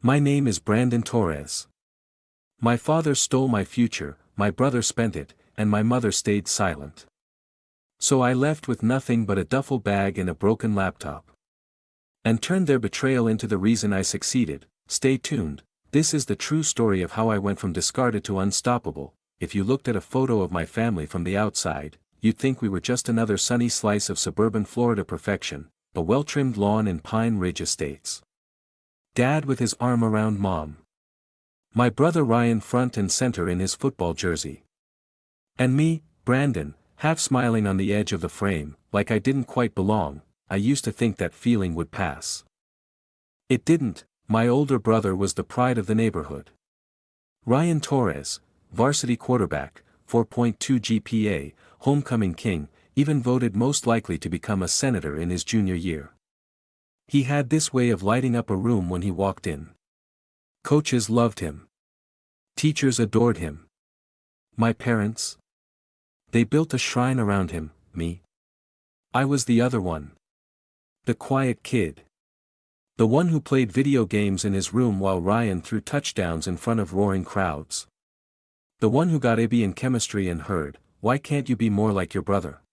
My name is Brandon Torres. My father stole my future, my brother spent it, and my mother stayed silent. So I left with nothing but a duffel bag and a broken laptop. And turned their betrayal into the reason I succeeded. Stay tuned, this is the true story of how I went from discarded to unstoppable. If you looked at a photo of my family from the outside, you'd think we were just another sunny slice of suburban Florida perfection, a well-trimmed lawn in Pine Ridge Estates. Dad with his arm around Mom. My brother Ryan front and center in his football jersey. And me, Brandon, half smiling on the edge of the frame, like I didn't quite belong. I used to think that feeling would pass. It didn't. My older brother was the pride of the neighborhood. Ryan Torres, varsity quarterback, 4.2 GPA, homecoming king, even voted most likely to become a senator in his junior year. He had this way of lighting up a room when he walked in. Coaches loved him. Teachers adored him. My parents? They built a shrine around him, me. I was the other one. The quiet kid. The one who played video games in his room while Ryan threw touchdowns in front of roaring crowds. The one who got a B in chemistry and heard, "Why can't you be more like your brother?"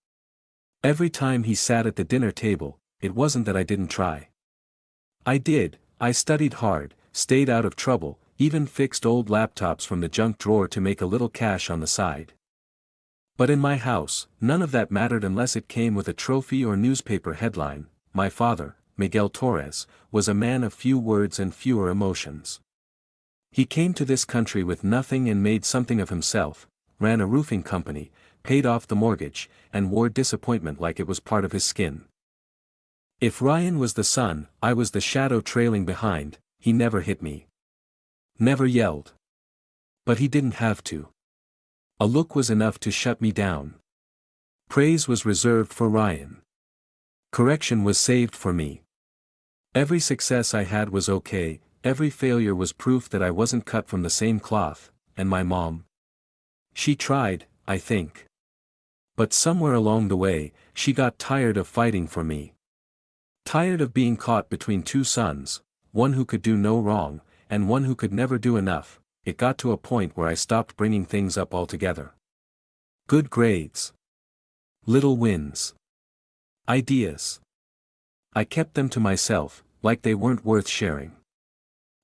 Every time he sat at the dinner table, it wasn't that I didn't try. I did. I studied hard, stayed out of trouble, even fixed old laptops from the junk drawer to make a little cash on the side. But in my house, none of that mattered unless it came with a trophy or newspaper headline. My father, Miguel Torres, was a man of few words and fewer emotions. He came to this country with nothing and made something of himself, ran a roofing company, paid off the mortgage, and wore disappointment like it was part of his skin. If Ryan was the sun, I was the shadow trailing behind. He never hit me. Never yelled. But he didn't have to. A look was enough to shut me down. Praise was reserved for Ryan. Correction was saved for me. Every success I had was okay, every failure was proof that I wasn't cut from the same cloth, and my mom? She tried, I think. But somewhere along the way, she got tired of fighting for me. Tired of being caught between two sons, one who could do no wrong, and one who could never do enough. It got to a point where I stopped bringing things up altogether. Good grades. Little wins. Ideas. I kept them to myself, like they weren't worth sharing.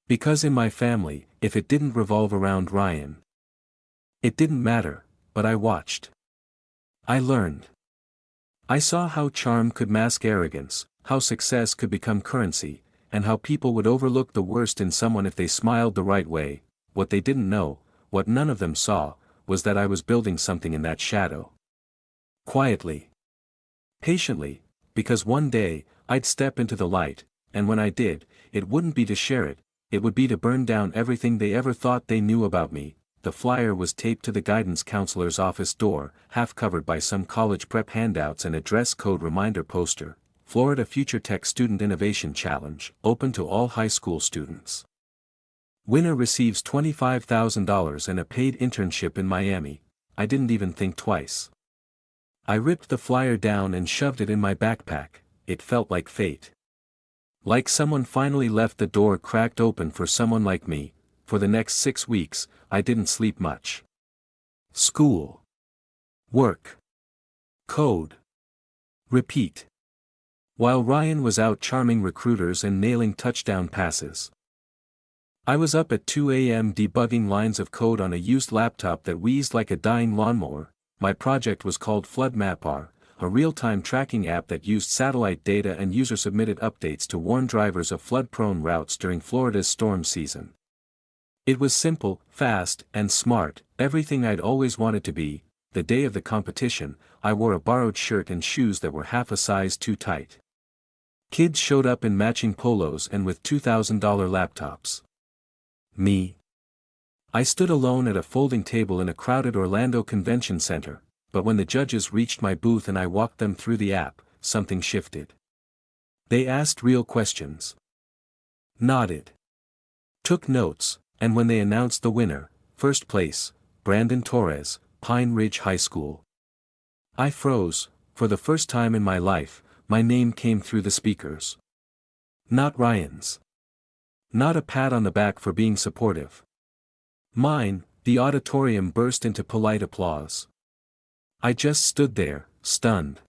Because in my family, if it didn't revolve around Ryan, it didn't matter, but I watched. I learned. I saw how charm could mask arrogance, how success could become currency, and how people would overlook the worst in someone if they smiled the right way. What they didn't know, what none of them saw, was that I was building something in that shadow. Quietly. Patiently, because one day, I'd step into the light, and when I did, it wouldn't be to share it, it would be to burn down everything they ever thought they knew about me. The flyer was taped to the guidance counselor's office door, half covered by some college prep handouts and a dress code reminder poster. Florida Future Tech Student Innovation Challenge, open to all high school students. Winner receives $25,000 and a paid internship in Miami. I didn't even think twice. I ripped the flyer down and shoved it in my backpack. It felt like fate. Like someone finally left the door cracked open for someone like me. For the next 6 weeks, I didn't sleep much. School. Work. Code. Repeat. While Ryan was out charming recruiters and nailing touchdown passes, I was up at 2 a.m. debugging lines of code on a used laptop that wheezed like a dying lawnmower. My project was called Flood Mapper, a real-time tracking app that used satellite data and user-submitted updates to warn drivers of flood-prone routes during Florida's storm season. It was simple, fast, and smart, everything I'd always wanted to be. The day of the competition, I wore a borrowed shirt and shoes that were half a size too tight. Kids showed up in matching polos and with $2,000 laptops. Me. I stood alone at a folding table in a crowded Orlando convention center, but when the judges reached my booth and I walked them through the app, something shifted. They asked real questions. Nodded. Took notes, and when they announced the winner, first place, Brandon Torres, Pine Ridge High School, I froze. For the first time in my life, my name came through the speakers. Not Ryan's. Not a pat on the back for being supportive. Mine. The auditorium burst into polite applause. I just stood there, stunned.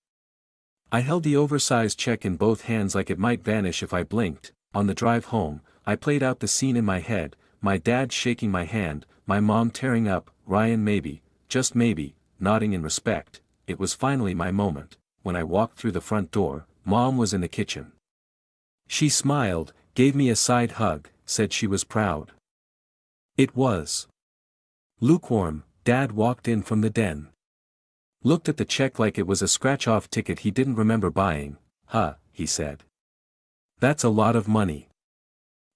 I held the oversized check in both hands like it might vanish if I blinked. On the drive home, I played out the scene in my head, my dad shaking my hand, my mom tearing up, Ryan maybe, just maybe, nodding in respect. It was finally my moment. When I walked through the front door, Mom was in the kitchen. She smiled, gave me a side hug, said she was proud. It was lukewarm. Dad walked in from the den. Looked at the check like it was a scratch-off ticket he didn't remember buying. Huh, he said. That's a lot of money.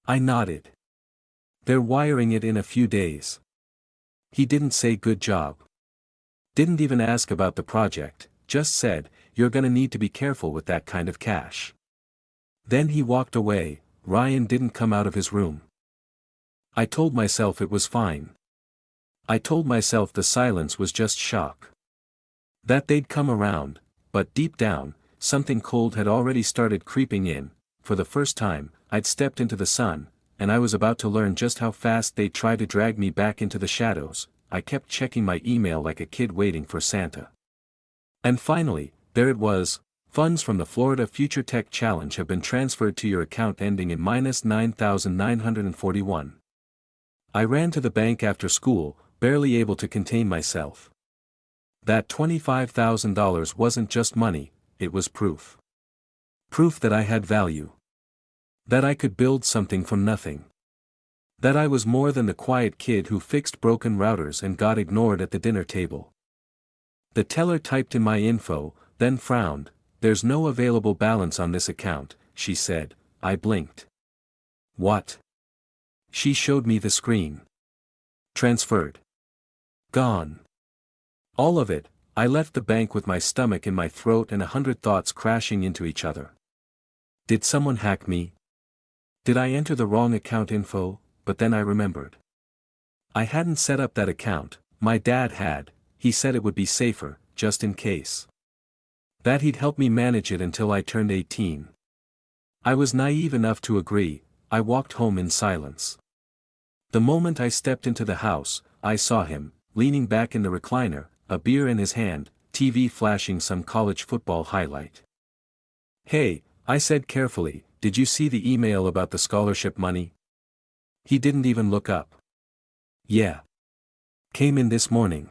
I nodded. They're wiring it in a few days. He didn't say good job. Didn't even ask about the project, just said, you're gonna need to be careful with that kind of cash. Then he walked away. Ryan didn't come out of his room. I told myself it was fine. I told myself the silence was just shock. That they'd come around, but deep down, something cold had already started creeping in. For the first time, I'd stepped into the sun, and I was about to learn just how fast they'd try to drag me back into the shadows. I kept checking my email like a kid waiting for Santa. And finally, there it was. Funds from the Florida Future Tech Challenge have been transferred to your account ending in -9,941. I ran to the bank after school, barely able to contain myself. That $25,000 wasn't just money, it was proof. Proof that I had value. That I could build something from nothing. That I was more than the quiet kid who fixed broken routers and got ignored at the dinner table. The teller typed in my info, then frowned. There's no available balance on this account, she said. I blinked. What? She showed me the screen. Transferred. Gone. All of it. I left the bank with my stomach in my throat and 100 thoughts crashing into each other. Did someone hack me? Did I enter the wrong account info? But then I remembered. I hadn't set up that account. My dad had. He said it would be safer, just in case. That he'd help me manage it until I turned 18. I was naive enough to agree. I walked home in silence. The moment I stepped into the house, I saw him, leaning back in the recliner, a beer in his hand, TV flashing some college football highlight. Hey, I said carefully, did you see the email about the scholarship money? He didn't even look up. Yeah. Came in this morning.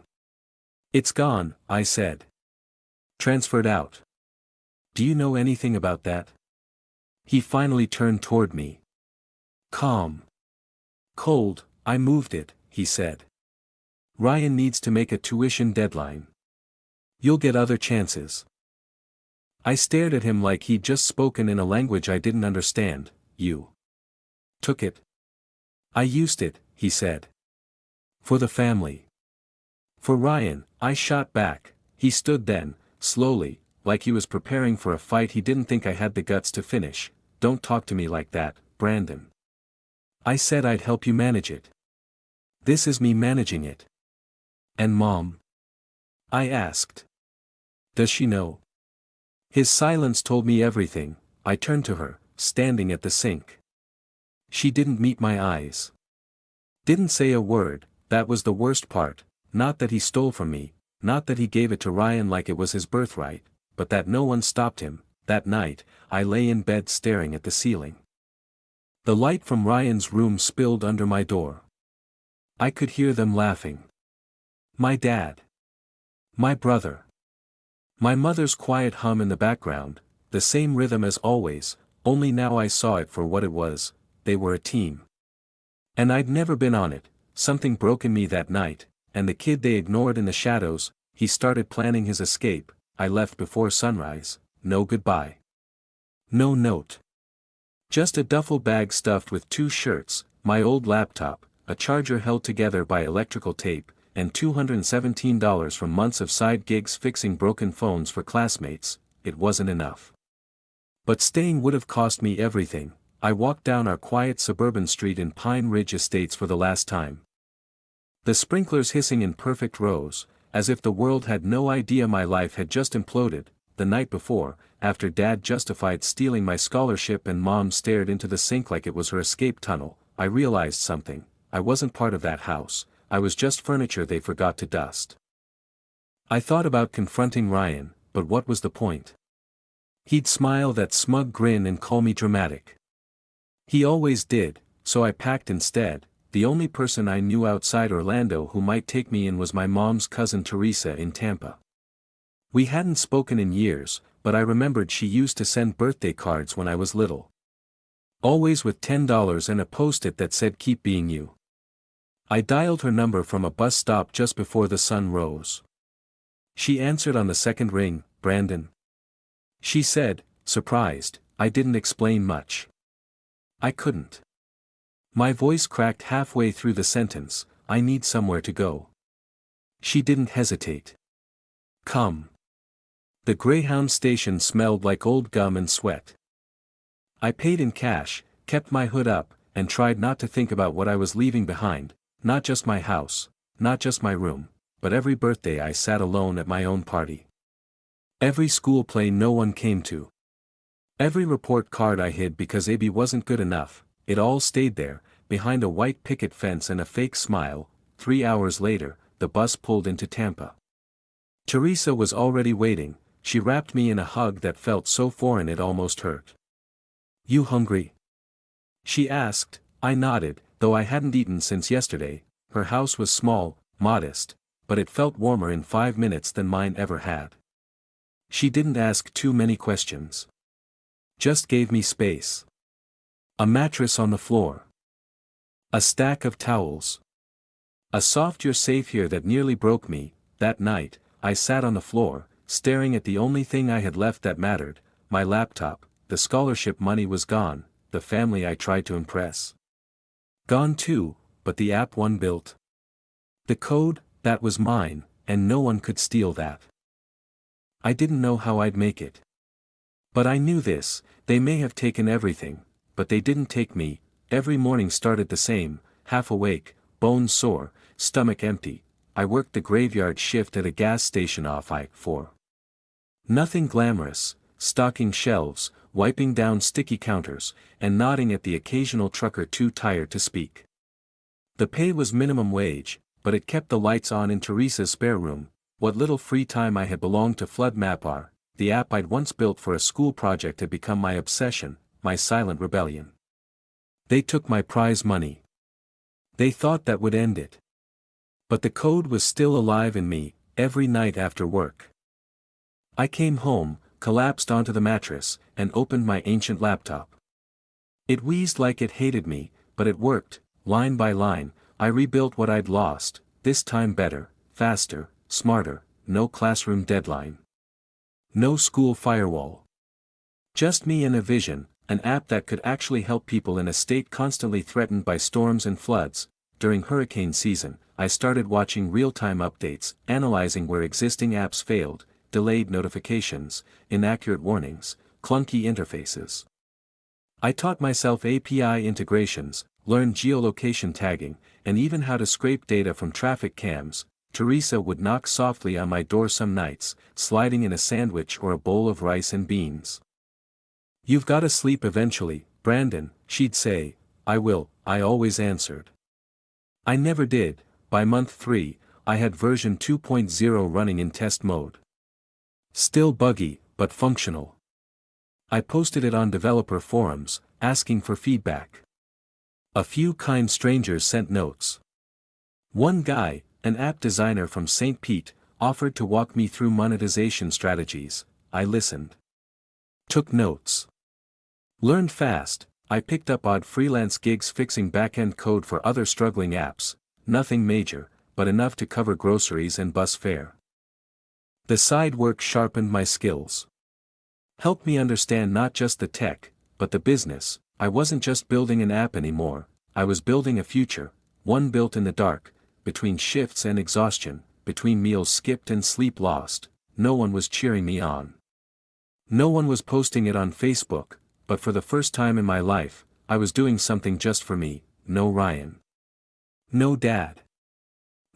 It's gone, I said. Transferred out. Do you know anything about that? He finally turned toward me. Calm. Cold. I moved it, he said. Ryan needs to make a tuition deadline. You'll get other chances. I stared at him like he'd just spoken in a language I didn't understand. You took it. I used it, he said. For the family. For Ryan, I shot back. He stood then, slowly, like he was preparing for a fight he didn't think I had the guts to finish. Don't talk to me like that, Brandon. I said I'd help you manage it. This is me managing it. And Mom? I asked. Does she know? His silence told me everything. I turned to her, standing at the sink. She didn't meet my eyes. Didn't say a word. That was the worst part. Not that he stole from me, not that he gave it to Ryan like it was his birthright, but that no one stopped him. That night, I lay in bed staring at the ceiling. The light from Ryan's room spilled under my door. I could hear them laughing. My dad. My brother. My mother's quiet hum in the background, the same rhythm as always, only now I saw it for what it was. They were a team. And I'd never been on it. Something broke in me that night, and the kid they ignored in the shadows, he started planning his escape. I left before sunrise. No goodbye. No note. Just a duffel bag stuffed with 2 shirts, my old laptop, a charger held together by electrical tape, and $217 from months of side gigs fixing broken phones for classmates. It wasn't enough. But staying would have cost me everything. I walked down our quiet suburban street in Pine Ridge Estates for the last time. The sprinklers hissing in perfect rows, as if the world had no idea my life had just imploded. the night before, after Dad justified stealing my scholarship and Mom stared into the sink like it was her escape tunnel, I realized something. I wasn't part of that house, I was just furniture they forgot to dust. I thought about confronting Ryan, but what was the point? He'd smile that smug grin and call me dramatic. He always did, so I packed instead. The only person I knew outside Orlando who might take me in was my mom's cousin Teresa in Tampa. We hadn't spoken in years, but I remembered she used to send birthday cards when I was little. Always with $10 and a post-it that said "Keep being you." I dialed her number from a bus stop just before the sun rose. She answered on the second ring. "Brandon?" she said, surprised. I didn't explain much. I couldn't. My voice cracked halfway through the sentence. "I need somewhere to go." She didn't hesitate. "Come." The Greyhound station smelled like old gum and sweat. I paid in cash, kept my hood up, and tried not to think about what I was leaving behind, not just my house, not just my room, but every birthday I sat alone at my own party. Every school play no one came to. Every report card I hid because AB wasn't good enough. It all stayed there, behind a white picket fence and a fake smile. 3 hours later, the bus pulled into Tampa. Teresa was already waiting. She wrapped me in a hug that felt so foreign it almost hurt. "You hungry?" she asked. I nodded, though I hadn't eaten since yesterday. Her house was small, modest, but it felt warmer in 5 minutes than mine ever had. She didn't ask too many questions. Just gave me space. A mattress on the floor. A stack of towels. A soft "you're safe here" that nearly broke me. That night, I sat on the floor, staring at the only thing I had left that mattered, my laptop. The scholarship money was gone, the family I tried to impress. Gone too, but the app one built. The code, that was mine, and no one could steal that. I didn't know how I'd make it. But I knew this: they may have taken everything, but they didn't take me. Every morning started the same, half awake, bones sore, stomach empty. I worked the graveyard shift at a gas station off I-4. Nothing glamorous, stocking shelves, wiping down sticky counters, and nodding at the occasional trucker too tired to speak. The pay was minimum wage, but it kept the lights on in Teresa's spare room. What little free time I had belonged to Flood Mapr, the app I'd once built for a school project had become my obsession, my silent rebellion. They took my prize money. They thought that would end it. But the code was still alive in me, every night after work. I came home, collapsed onto the mattress, and opened my ancient laptop. It wheezed like it hated me, but it worked. Line by line, I rebuilt what I'd lost, this time better, faster, smarter. No classroom deadline. No school firewall. Just me and a vision, an app that could actually help people in a state constantly threatened by storms and floods. During hurricane season, I started watching real-time updates, analyzing where existing apps failed, delayed notifications, inaccurate warnings, clunky interfaces. I taught myself API integrations, learned geolocation tagging, and even how to scrape data from traffic cams. Teresa would knock softly on my door some nights, sliding in a sandwich or a bowl of rice and beans. "You've gotta sleep eventually, Brandon," she'd say. "I will," I always answered. I never did. By month 3, I had version 2.0 running in test mode. Still buggy, but functional. I posted it on developer forums, asking for feedback. A few kind strangers sent notes. One guy, an app designer from St. Pete, offered to walk me through monetization strategies. I listened. Took notes. Learned fast. I picked up odd freelance gigs fixing back-end code for other struggling apps, nothing major, but enough to cover groceries and bus fare. The side work sharpened my skills. Helped me understand not just the tech, but the business. I wasn't just building an app anymore, I was building a future, one built in the dark, between shifts and exhaustion, between meals skipped and sleep lost. No one was cheering me on. No one was posting it on Facebook, but for the first time in my life, I was doing something just for me. No Ryan. No Dad.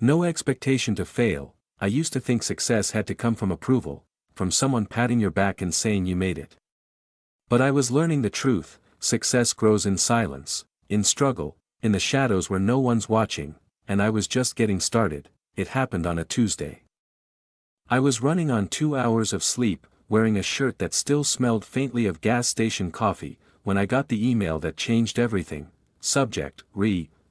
No expectation to fail. I used to think success had to come from approval, from someone patting your back and saying you made it. But I was learning the truth: success grows in silence, in struggle, in the shadows where no one's watching, and I was just getting started. It happened on a Tuesday. I was running on 2 hours of sleep, wearing a shirt that still smelled faintly of gas station coffee, when I got the email that changed everything. Subject: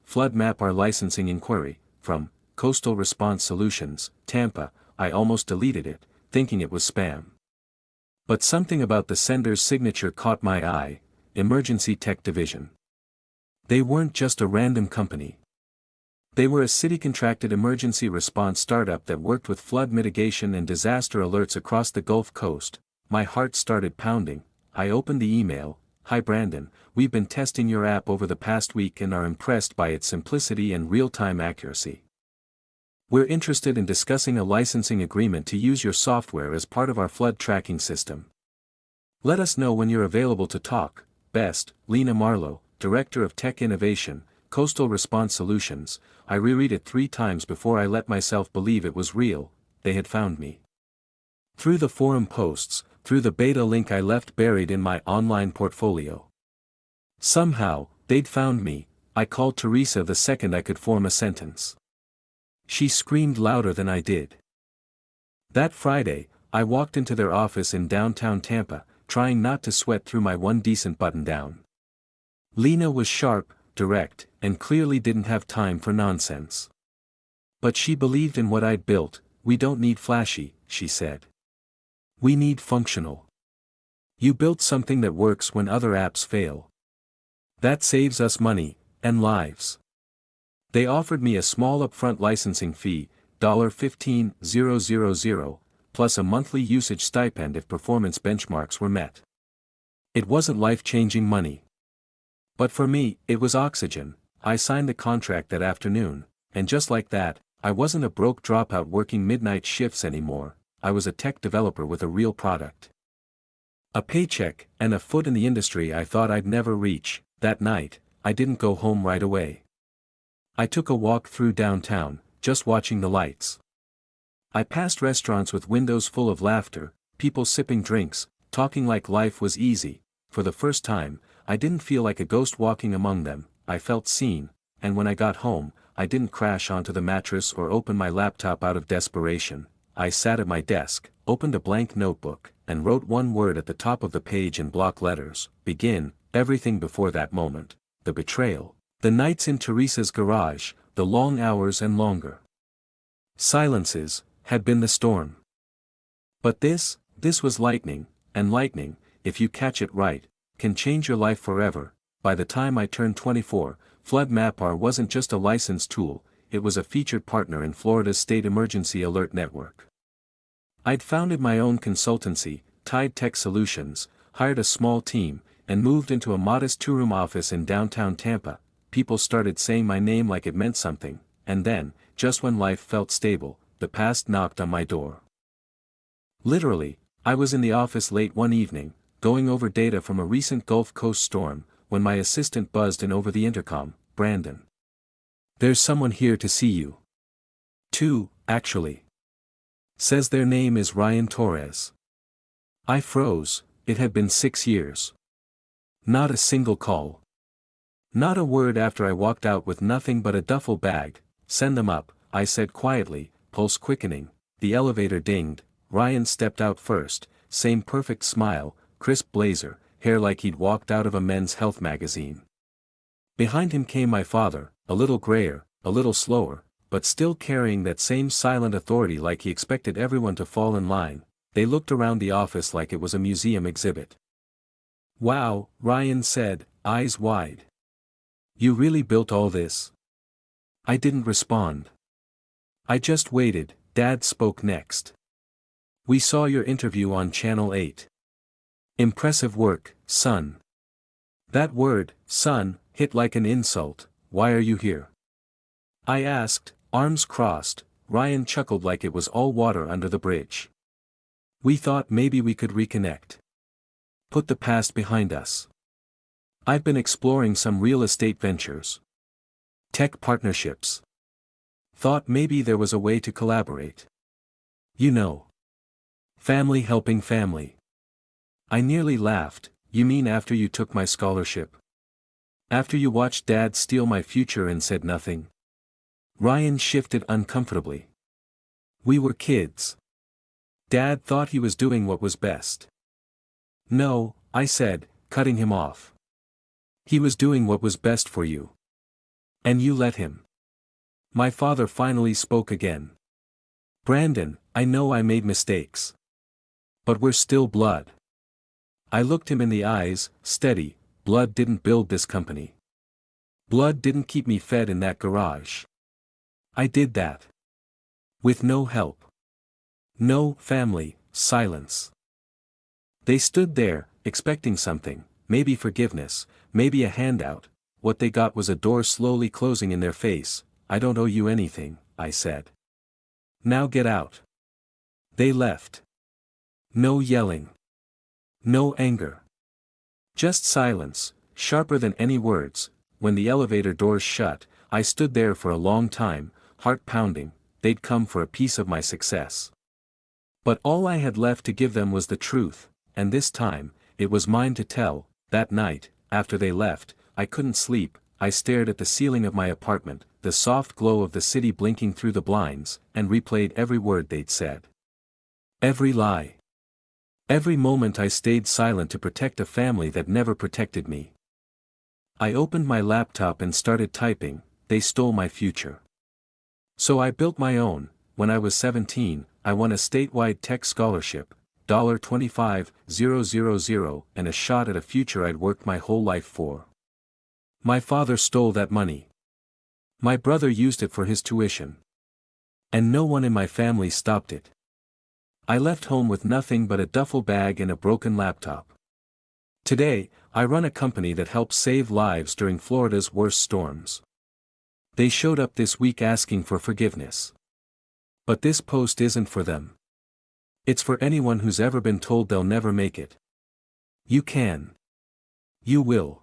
Flood map our licensing inquiry, from Coastal Response Solutions, Tampa. I almost deleted it, thinking it was spam. But something about the sender's signature caught my eye: Emergency Tech Division. They weren't just a random company. They were a city-contracted emergency response startup that worked with flood mitigation and disaster alerts across the Gulf Coast. My heart started pounding. I opened the email. "Hi Brandon, we've been testing your app over the past week and are impressed by its simplicity and real-time accuracy. We're interested in discussing a licensing agreement to use your software as part of our flood tracking system. Let us know when you're available to talk. Best, Lena Marlowe, Director of Tech Innovation, Coastal Response Solutions." I reread it 3 times before I let myself believe it was real. They had found me. Through the forum posts, through the beta link I left buried in my online portfolio. Somehow, they'd found me. I called Teresa the second I could form a sentence. She screamed louder than I did. That Friday, I walked into their office in downtown Tampa, trying not to sweat through my one decent button-down. Lena was sharp, direct, and clearly didn't have time for nonsense. But she believed in what I'd built. "We don't need flashy," she said. "We need functional. You built something that works when other apps fail. That saves us money, and lives." They offered me a small upfront licensing fee, $15,000, plus a monthly usage stipend if performance benchmarks were met. It wasn't life-changing money. But for me, it was oxygen. I signed the contract that afternoon, and just like that, I wasn't a broke dropout working midnight shifts anymore. I was a tech developer with a real product. A paycheck, and a foot in the industry I thought I'd never reach. That night, I didn't go home right away. I took a walk through downtown, just watching the lights. I passed restaurants with windows full of laughter, people sipping drinks, talking like life was easy. For the first time, I didn't feel like a ghost walking among them. I felt seen, and when I got home, I didn't crash onto the mattress or open my laptop out of desperation. I sat at my desk, opened a blank notebook, and wrote one word at the top of the page in block letters: begin. Everything before that moment, the betrayal, the nights in Teresa's garage, the long hours and longer silences, had been the storm. But this was lightning, and lightning, if you catch it right, can change your life forever. By the time I turned 24, Flood MapR wasn't just a licensed tool, it was a featured partner in Florida's State Emergency Alert Network. I'd founded my own consultancy, Tide Tech Solutions, hired a small team, and moved into a modest 2-room office in downtown Tampa. People started saying my name like it meant something, and then, just when life felt stable, the past knocked on my door. Literally, I was in the office late one evening, going over data from a recent Gulf Coast storm, when my assistant buzzed in over the intercom: "Brandon. There's someone here to see you." 2, actually. Says their name is Ryan Torres. I froze. It had been 6 years. Not a single call. Not a word after I walked out with nothing but a duffel bag. "Send them up," I said quietly, pulse quickening. The elevator dinged. Ryan stepped out first, same perfect smile, crisp blazer, hair like he'd walked out of a Men's Health magazine. Behind him came my father, a little grayer, a little slower, but still carrying that same silent authority like he expected everyone to fall in line. They looked around the office like it was a museum exhibit. "Wow," Ryan said, eyes wide. "You really built all this?" I didn't respond. I just waited. Dad spoke next. "We saw your interview on Channel 8. Impressive work, son." That word, son, hit like an insult. "Why are you here?" I asked, arms crossed. Ryan chuckled like it was all water under the bridge. "We thought maybe we could reconnect. Put the past behind us. I've been exploring some real estate ventures. Tech partnerships. Thought maybe there was a way to collaborate. You know. Family helping family. I nearly laughed. You mean after you took my scholarship? After you watched Dad steal my future and said nothing? Ryan shifted uncomfortably. We were kids. Dad thought he was doing what was best. No, I said, cutting him off. He was doing what was best for you. And you let him. My father finally spoke again. Brandon, I know I made mistakes. But we're still blood. I looked him in the eyes, steady. Blood didn't build this company. Blood didn't keep me fed in that garage. I did that. With no help. No family, silence. They stood there, expecting something, maybe forgiveness, maybe a handout. What they got was a door slowly closing in their face. I don't owe you anything, I said. Now get out. They left. No yelling. No anger. Just silence, sharper than any words. When the elevator doors shut, I stood there for a long time, heart pounding. They'd come for a piece of my success. But all I had left to give them was the truth, and this time, it was mine to tell. That night, after they left, I couldn't sleep. I stared at the ceiling of my apartment, the soft glow of the city blinking through the blinds, and replayed every word they'd said. Every lie. Every moment I stayed silent to protect a family that never protected me. I opened my laptop and started typing. They stole my future. So I built my own. When I was 17, I won a statewide tech scholarship, $25,000, and a shot at a future I'd worked my whole life for. My father stole that money. My brother used it for his tuition. And no one in my family stopped it. I left home with nothing but a duffel bag and a broken laptop. Today, I run a company that helps save lives during Florida's worst storms. They showed up this week asking for forgiveness. But this post isn't for them. It's for anyone who's ever been told they'll never make it. You can. You will.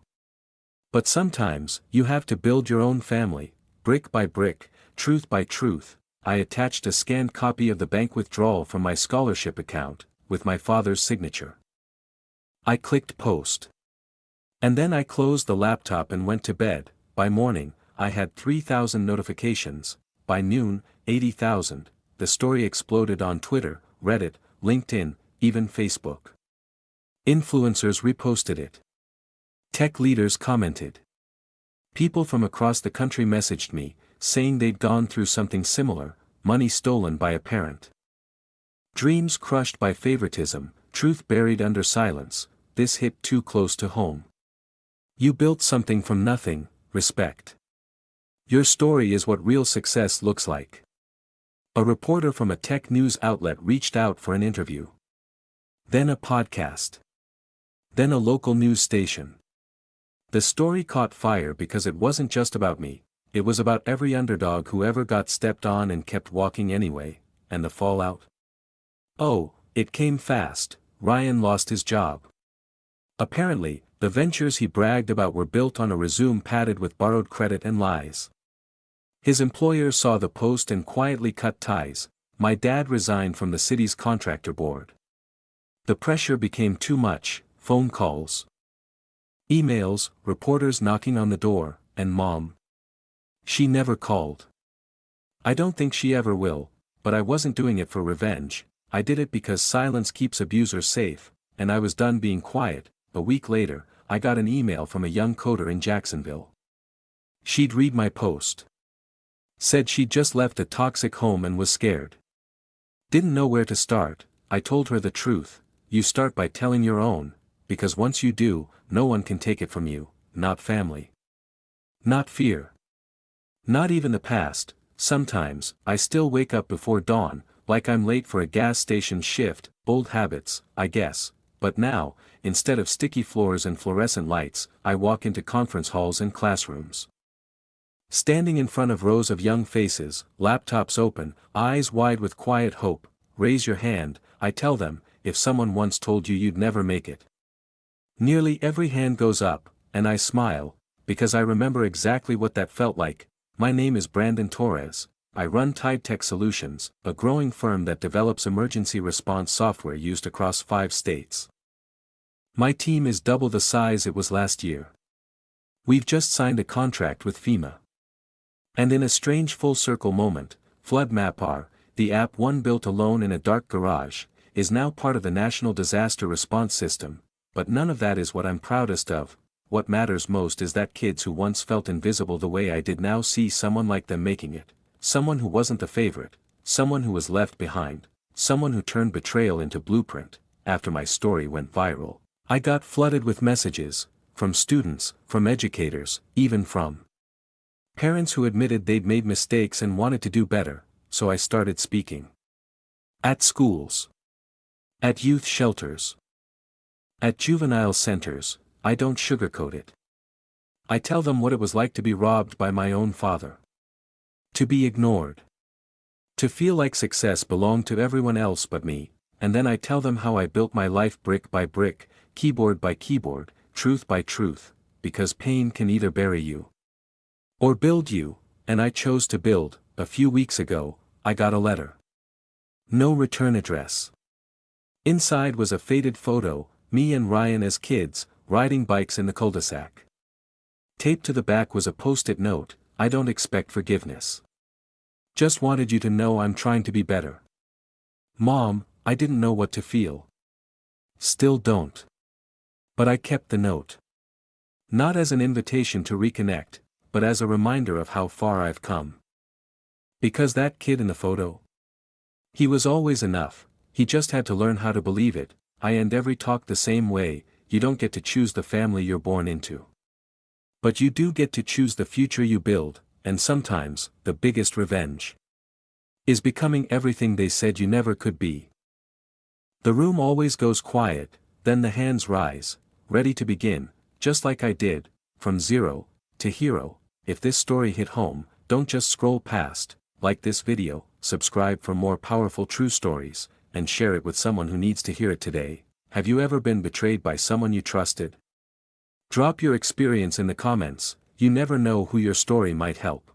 But sometimes, you have to build your own family, brick by brick, truth by truth. I attached a scanned copy of the bank withdrawal from my scholarship account, with my father's signature. I clicked post. And then I closed the laptop and went to bed. By morning, I had 3,000 notifications. By noon, 80,000. The story exploded on Twitter, Reddit, LinkedIn, even Facebook. Influencers reposted it. Tech leaders commented. People from across the country messaged me, saying they'd gone through something similar, money stolen by a parent. Dreams crushed by favoritism, truth buried under silence. This hit too close to home. You built something from nothing, respect. Your story is what real success looks like. A reporter from a tech news outlet reached out for an interview. Then a podcast. Then a local news station. The story caught fire because it wasn't just about me, it was about every underdog who ever got stepped on and kept walking anyway, and the fallout. Oh, it came fast. Ryan lost his job. Apparently, the ventures he bragged about were built on a resume padded with borrowed credit and lies. His employer saw the post and quietly cut ties. My dad resigned from the city's contractor board. The pressure became too much, phone calls. Emails, reporters knocking on the door, and Mom. She never called. I don't think she ever will, but I wasn't doing it for revenge. I did it because silence keeps abusers safe, and I was done being quiet. A week later, I got an email from a young coder in Jacksonville. She'd read my post. Said she'd just left a toxic home and was scared. Didn't know where to start. I told her the truth. You start by telling your own, because once you do, no one can take it from you, not family. Not fear. Not even the past. Sometimes, I still wake up before dawn, like I'm late for a gas station shift. Old habits, I guess. But now, instead of sticky floors and fluorescent lights, I walk into conference halls and classrooms. Standing in front of rows of young faces, laptops open, eyes wide with quiet hope. Raise your hand, I tell them, if someone once told you you'd never make it. Nearly every hand goes up, and I smile, because I remember exactly what that felt like. My name is Brandon Torres, I run Tide Tech Solutions, a growing firm that develops emergency response software used across 5 states. My team is double the size it was last year. We've just signed a contract with FEMA. And in a strange full-circle moment, Flood Mapr, the app one built alone in a dark garage, is now part of the National Disaster Response System, but none of that is what I'm proudest of. What matters most is that kids who once felt invisible the way I did now see someone like them making it, someone who wasn't the favorite, someone who was left behind, someone who turned betrayal into blueprint. After my story went viral, I got flooded with messages, from students, from educators, even from parents who admitted they'd made mistakes and wanted to do better, so I started speaking. At schools. At youth shelters. At juvenile centers. I don't sugarcoat it. I tell them what it was like to be robbed by my own father. To be ignored. To feel like success belonged to everyone else but me, and then I tell them how I built my life brick by brick, keyboard by keyboard, truth by truth, because pain can either bury you or build you, and I chose to build. A few weeks ago, I got a letter. No return address. Inside was a faded photo, me and Ryan as kids, riding bikes in the cul-de-sac. Taped to the back was a post-it note, I don't expect forgiveness. Just wanted you to know I'm trying to be better. Mom, I didn't know what to feel. Still don't. But I kept the note. Not as an invitation to reconnect, but as a reminder of how far I've come. Because that kid in the photo? He was always enough, he just had to learn how to believe it. I end every talk the same way. You don't get to choose the family you're born into. But you do get to choose the future you build, and sometimes, the biggest revenge is becoming everything they said you never could be. The room always goes quiet, then the hands rise, ready to begin, just like I did, from zero to hero. If this story hit home, don't just scroll past, like this video, subscribe for more powerful true stories, and share it with someone who needs to hear it today. Have you ever been betrayed by someone you trusted? Drop your experience in the comments, you never know who your story might help.